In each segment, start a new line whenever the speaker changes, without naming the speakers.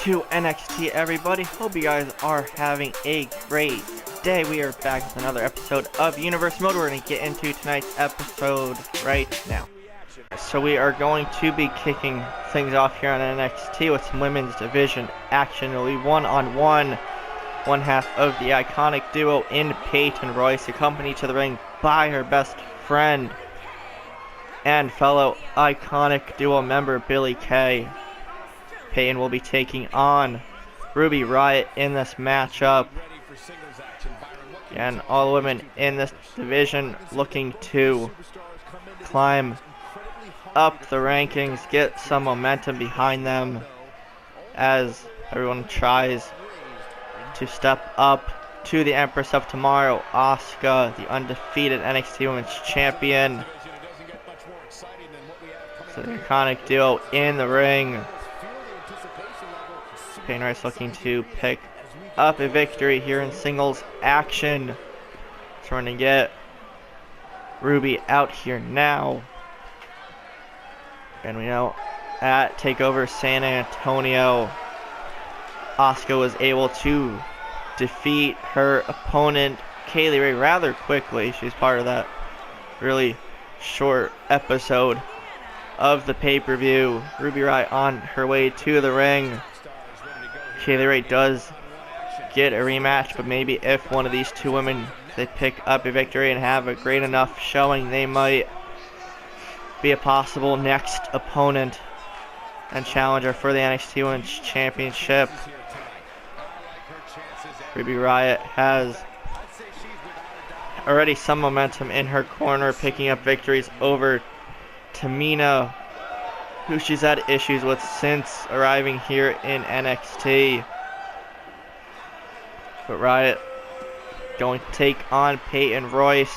to NXT, everybody. Hope you guys are having a great day. We are back with another episode of Universe Mode. We're going to get into tonight's episode right now. So we are going to be kicking things off here on NXT with some women's division action. It'll be one-on-one. One half of the iconic duo in Peyton Royce, accompanied to the ring by her best friend and fellow iconic duo member Billie Kay. Peyton will be taking on Ruby Riott in this matchup. And all the women in this division looking to climb up the rankings, get some momentum behind them as everyone tries to step up to the Empress of Tomorrow, Asuka, the undefeated NXT Women's Champion. So the iconic duo in the ring. Peyton Royce looking to pick up a victory here in singles action. Trying to get Ruby out here now. And we know at TakeOver San Antonio, Asuka was able to defeat her opponent, Kaylee Ray, rather quickly. She's part of that really short episode of the pay-per-view. Ruby Riott on her way to the ring. Kaylee Ray does get a rematch, but maybe if one of these two women, they pick up a victory and have a great enough showing, they might be a possible next opponent and challenger for the NXT Women's Championship. Ruby Riott has already some momentum in her corner, picking up victories over Tamina, who she's had issues with since arriving here in NXT. But Riott going to take on Peyton Royce.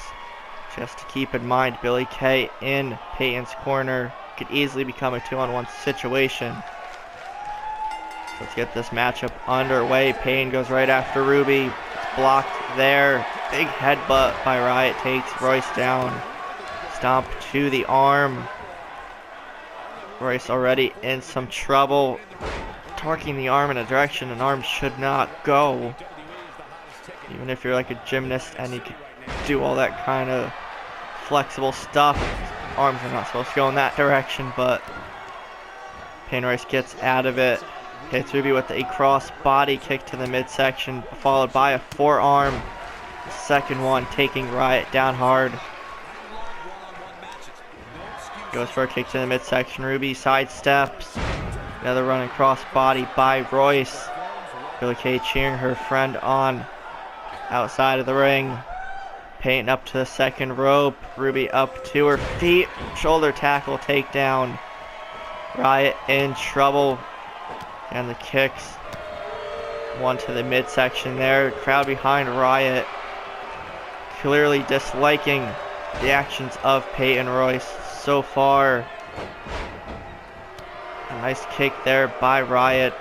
Just to keep in mind, Billie Kay in Peyton's corner could easily become a 2-on-1 situation. So let's get this matchup underway. Peyton goes right after Ruby. It's blocked there. Big headbutt by Riott takes Royce down. Stomp to the arm. Royce already in some trouble. Torquing the arm in a direction an arm should not go. Even if you're like a gymnast and you can do all that kind of flexible stuff, arms are not supposed to go in that direction, but Peyton Royce gets out of it. Hits Ruby with a cross body kick to the midsection, followed by a forearm. The second one taking Riott down hard. Goes for a kick to the midsection. Ruby sidesteps. Another running cross body by Royce. Billie Kay cheering her friend on outside of the ring. Peyton up to the second rope. Ruby up to her feet. Shoulder tackle takedown. Riott in trouble. And the kicks. One to the midsection there. Crowd behind Riott, clearly disliking the actions of Peyton Royce so far. A nice kick there by Riott,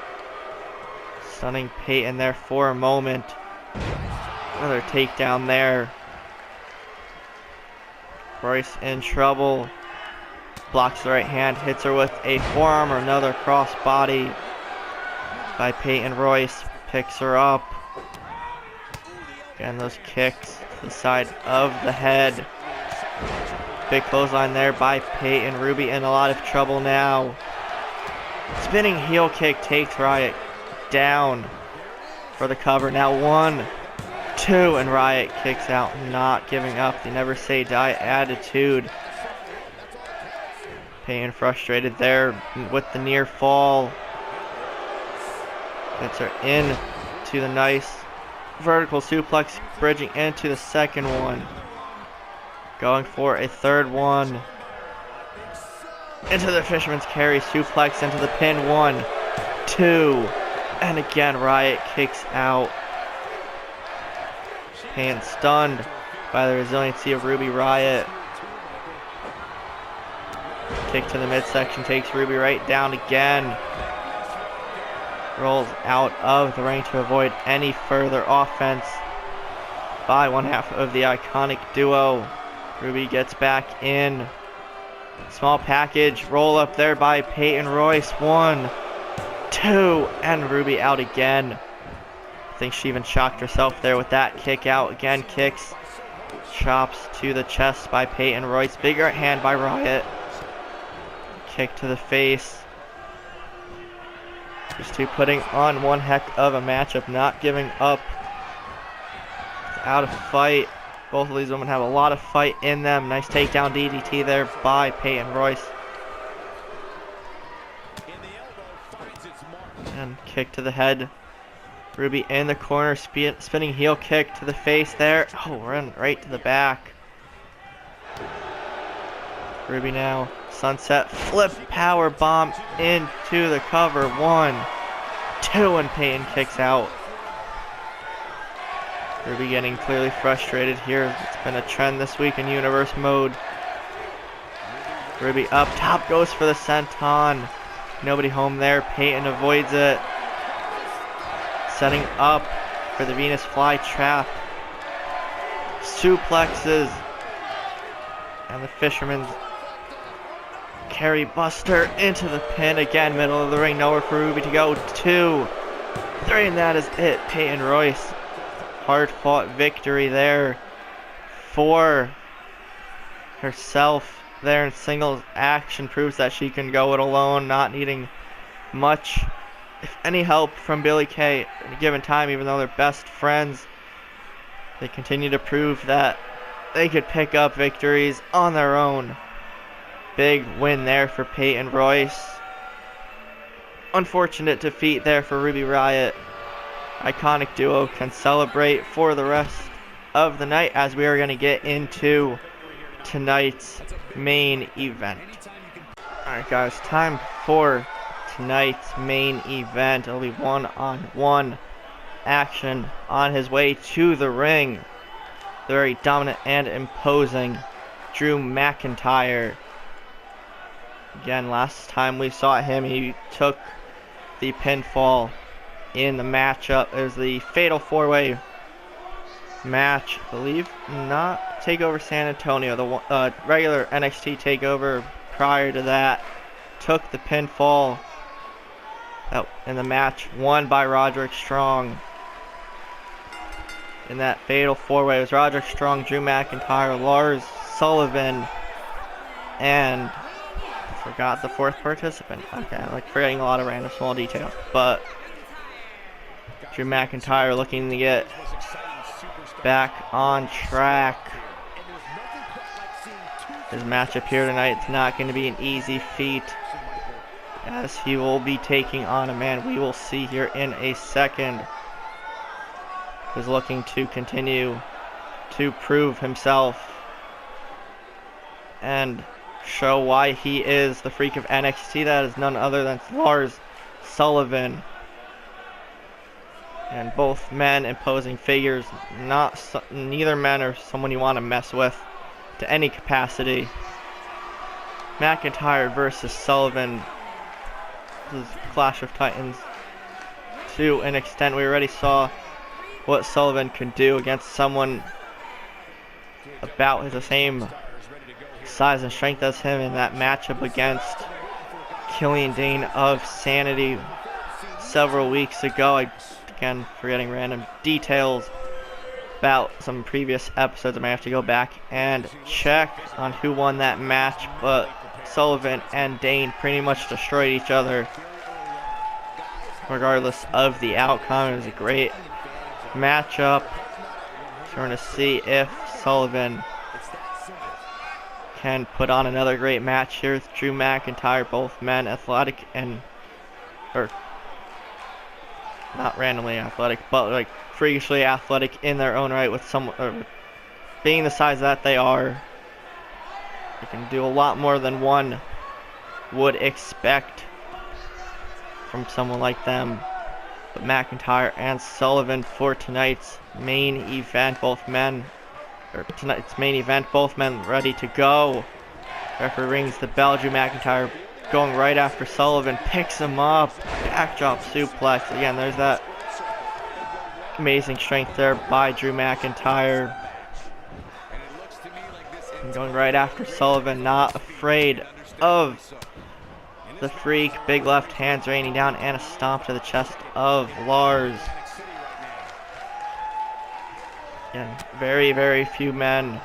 stunning Peyton there for a moment. Another takedown there. Royce in trouble. Blocks the right hand, hits her with a forearm or another cross body by Peyton Royce. Picks her up. Again, those kicks to the side of the head. Big clothesline there by Peyton. Ruby in a lot of trouble now. Spinning heel kick takes Riott down for the cover. Now 1, 2, and Riott kicks out, not giving up the never say die attitude. Peyton frustrated there with the near fall. Gets her in to the nice vertical suplex, bridging into the second one. Going for a third one. Into the Fisherman's Carry suplex, into the pin. 1, 2, and again Riott kicks out. Peyton stunned by the resiliency of Ruby Riott. Kick to the midsection takes Ruby right down again. Rolls out of the ring to avoid any further offense by one half of the iconic duo. Ruby gets back in. Small package roll up there by Peyton Royce. 1, 2, and Ruby out again. I think she even shocked herself there with that kick out. Again, kicks, chops to the chest by Peyton Royce. Big right hand by Riot. Kick to the face. These two putting on one heck of a matchup, not giving up. Out of fight. Both of these women have a lot of fight in them. Nice takedown DDT there by Peyton Royce. And kick to the head. Ruby in the corner, spinning heel kick to the face there. Oh, run right to the back. Ruby now, sunset flip power bomb into the cover. 1, 2, and Peyton kicks out. Ruby getting clearly frustrated here. It's been a trend this week in Universe mode. Ruby up top, goes for the senton. Nobody home there. Peyton avoids it. Setting up for the Venus flytrap. Suplexes. And the Fisherman's carry buster into the pin. Again, middle of the ring. Nowhere for Ruby to go. 2, 3, and that is it. Peyton Royce. Hard fought victory there for herself there in singles action. Proves that she can go it alone, not needing much, if any, help from Billie Kay at a given time. Even though they're best friends, they continue to prove that they could pick up victories on their own. Big win there for Peyton Royce. Unfortunate defeat there for Ruby Riott. Iconic duo can celebrate for the rest of the night, as we are going to get into tonight's main event. Alright guys, time for tonight's main event. It'll be one-on-one action on his way to the ring. The very dominant and imposing Drew McIntyre. Again, last time we saw him, he took the pinfall in the matchup. It was the Fatal 4-Way match, I believe. Not TakeOver San Antonio, the regular NXT TakeOver prior to that. Took the pinfall in the match, won by Roderick Strong. In that Fatal 4-Way, it was Roderick Strong, Drew McIntyre, Lars Sullivan, and I forgot the fourth participant. Okay, I'm like forgetting a lot of random small details, but Drew McIntyre looking to get back on track. His matchup here tonight, it's not going to be an easy feat, as he will be taking on a man we will see here in a second, who's looking to continue to prove himself and show why he is the freak of NXT. That is none other than Lars Sullivan. And both men imposing figures. Neither men are someone you want to mess with to any capacity. McIntyre versus Sullivan. This is Clash of Titans to an extent. We already saw what Sullivan can do against someone about the same size and strength as him in that matchup against Killian Dane of Sanity several weeks ago. Again, forgetting random details about some previous episodes. I may have to go back and check on who won that match, but Sullivan and Dane pretty much destroyed each other regardless of the outcome. It was a great matchup. So we're going to see if Sullivan can put on another great match here with Drew McIntyre. Both men athletic and, or not randomly athletic, but like freakishly athletic in their own right, with some being the size that they are. They can do a lot more than one would expect from someone like them. But McIntyre and Sullivan for tonight's main event, both men ready to go. Referee rings the bell. Drew McIntyre going right after Sullivan, picks him up, backdrop suplex. Again, there's that amazing strength there by Drew McIntyre. And going right after Sullivan, not afraid of the Freak. Big left hands raining down and a stomp to the chest of Lars. Again, very, very few men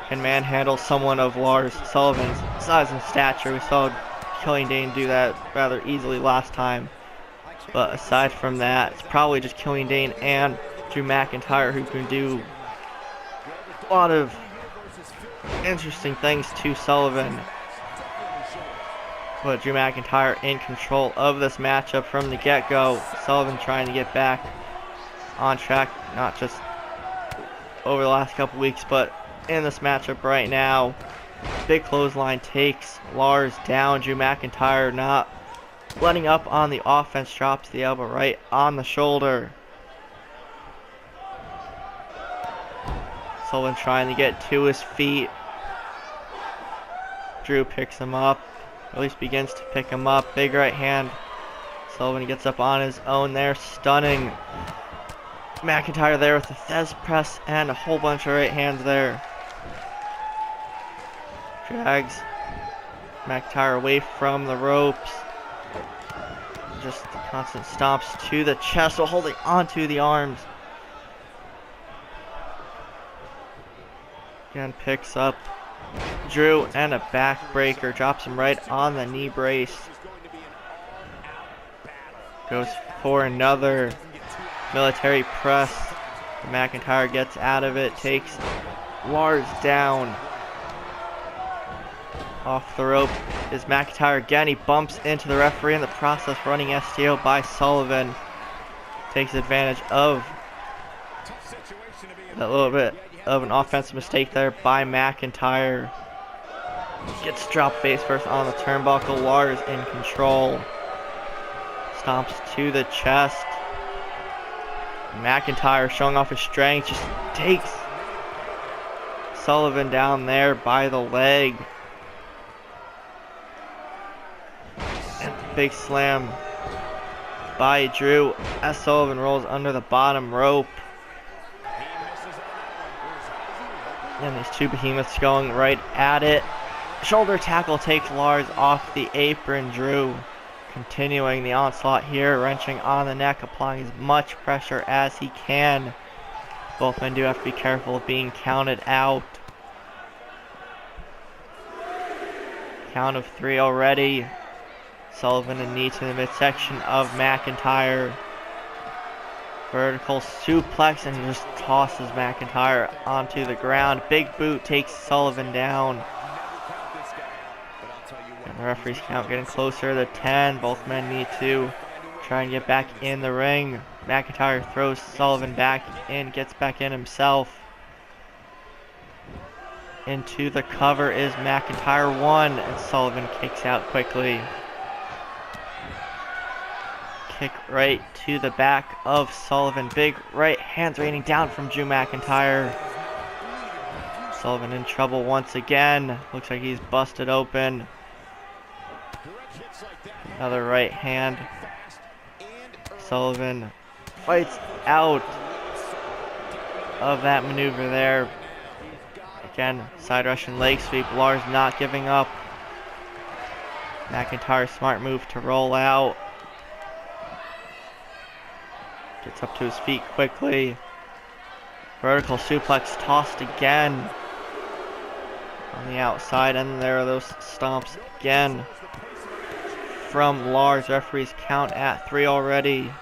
can manhandle someone of Lars Sullivan's size and stature. We saw Killian Dane do that rather easily last time. But aside from that, it's probably just Killian Dane and Drew McIntyre who can do a lot of interesting things to Sullivan. But Drew McIntyre in control of this matchup from the get-go. Sullivan trying to get back on track, not just over the last couple weeks, but in this matchup right now. Big clothesline takes Lars down. Drew McIntyre not letting up on the offense, drops the elbow right on the shoulder. Sullivan trying to get to his feet. Drew picks him up, or at least begins to pick him up. Big right hand. Sullivan gets up on his own there, stunning McIntyre there with the Thez press and a whole bunch of right hands there. Drags McIntyre away from the ropes. Just constant stomps to the chest while holding onto the arms. Again, picks up Drew and a backbreaker. Drops him right on the knee brace. Goes for another military press. McIntyre gets out of it. Takes Lars down. Off the rope is McIntyre again. He bumps into the referee in the process, running STO by Sullivan. Takes advantage of that little bit of an offensive mistake there by McIntyre. Gets dropped face first on the turnbuckle. Lars in control. Stomps to the chest. McIntyre showing off his strength. Just takes Sullivan down there by the leg. And big slam by Drew as Sullivan rolls under the bottom rope. And these two behemoths going right at it. Shoulder tackle takes Lars off the apron. Drew continuing the onslaught here, wrenching on the neck, applying as much pressure as he can. Both men do have to be careful of being counted out. Count of 3 already. Sullivan a knee to the midsection of McIntyre. Vertical suplex and just tosses McIntyre onto the ground. Big boot takes Sullivan down. And the referee's count getting closer to 10. Both men need to try and get back in the ring. McIntyre throws Sullivan back in, gets back in himself. Into the cover is McIntyre 1, and Sullivan kicks out quickly. Kick right to the back of Sullivan. Big right hands raining down from Drew McIntyre. Sullivan in trouble once again. Looks like he's busted open. Another right hand. Sullivan fights out of that maneuver there. Again, side Russian leg sweep. Lars not giving up. McIntyre smart move to roll out. Gets up to his feet quickly. Vertical suplex tossed again on the outside, and there are those stomps again from Lars. Referees count at 3 already.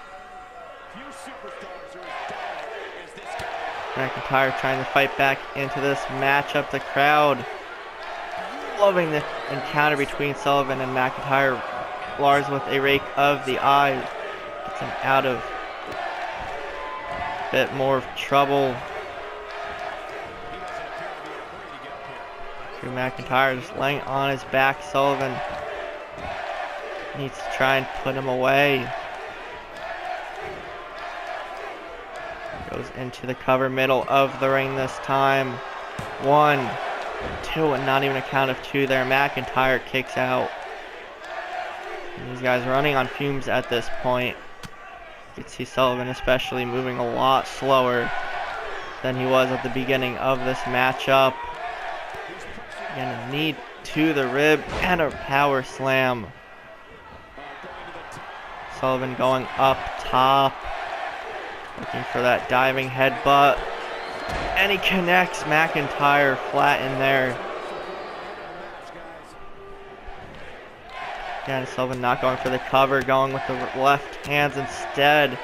McIntyre trying to fight back into this matchup. The crowd loving the encounter between Sullivan and McIntyre. Lars with a rake of the eyes gets him out of a bit more of trouble. Drew McIntyre just laying on his back. Sullivan needs to try and put him away. Goes into the cover, middle of the ring this time. 1, 2, and not even a count of 2 there. McIntyre kicks out. And these guys running on fumes at this point. You can see Sullivan especially moving a lot slower than he was at the beginning of this matchup. Again, a knee to the rib and a power slam Sullivan going up top, looking for that diving headbutt, and he connects McIntyre flat in there. Again, Sullivan not going for the cover, going with the left hands instead.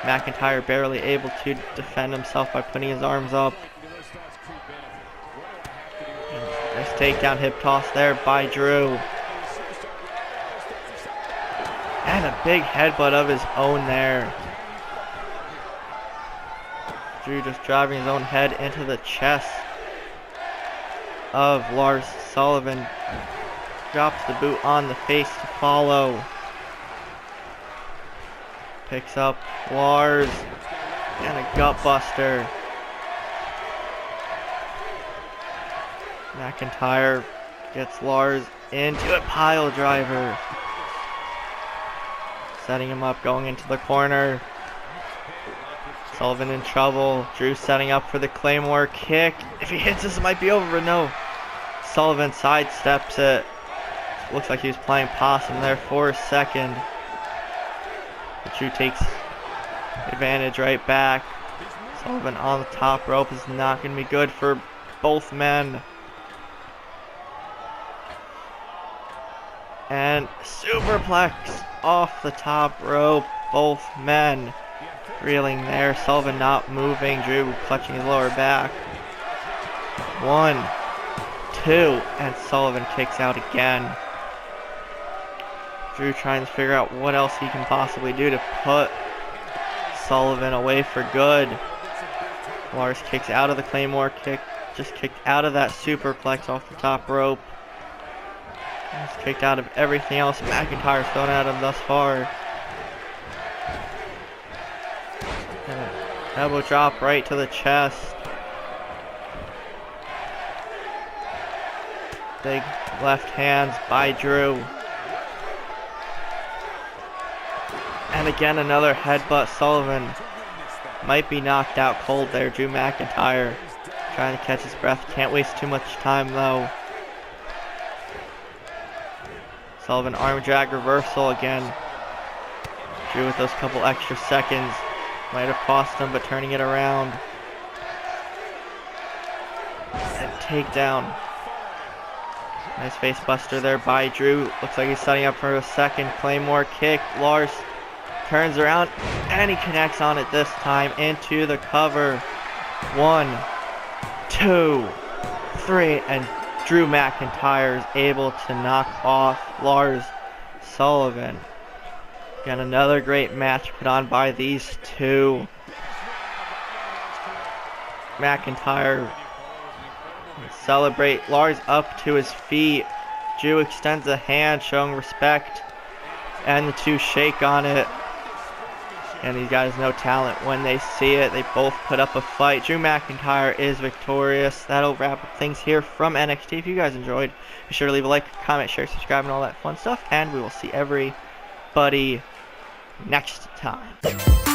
McIntyre barely able to defend himself by putting his arms up. Nice takedown hip toss there by Drew. And a big headbutt of his own there. Drew just driving his own head into the chest of Lars Sullivan. Drops the boot on the face to follow. Picks up Lars. And a gut buster. McIntyre gets Lars into a pile driver. Setting him up, going into the corner. Sullivan in trouble. Drew setting up for the Claymore kick. If he hits this, it might be over, but no. Sullivan sidesteps it. Looks like he was playing possum there for a second. But Drew takes advantage right back. Sullivan on the top rope is not going to be good for both men. And superplex off the top rope. Both men reeling there. Sullivan not moving. Drew clutching his lower back. 1, 2, and Sullivan kicks out again. Drew trying to figure out what else he can possibly do to put Sullivan away for good. Lars kicks out of the Claymore kick. Just kicked out of that superplex off the top rope. He's kicked out of everything else McIntyre's thrown at him thus far. And an elbow drop right to the chest. Big left hands by Drew. And again another headbutt. Sullivan might be knocked out cold there. Drew McIntyre trying to catch his breath. Can't waste too much time though. Sullivan arm drag reversal again. Drew with those couple extra seconds. Might have cost him, but turning it around. And takedown. Nice face buster there by Drew. Looks like he's setting up for a second Claymore kick. Lars turns around and he connects on it this time into the cover. 1, 2, 3, and Drew McIntyre is able to knock off Lars Sullivan. Again, another great match put on by these two. McIntyre celebrate. Lars up to his feet. Drew extends a hand showing respect. And the two shake on it. And these guys know talent when they see it. They both put up a fight. Drew McIntyre is victorious. That'll wrap up things here from NXT. If you guys enjoyed, be sure to leave a like, comment, share, subscribe, and all that fun stuff. And we will see everybody next time.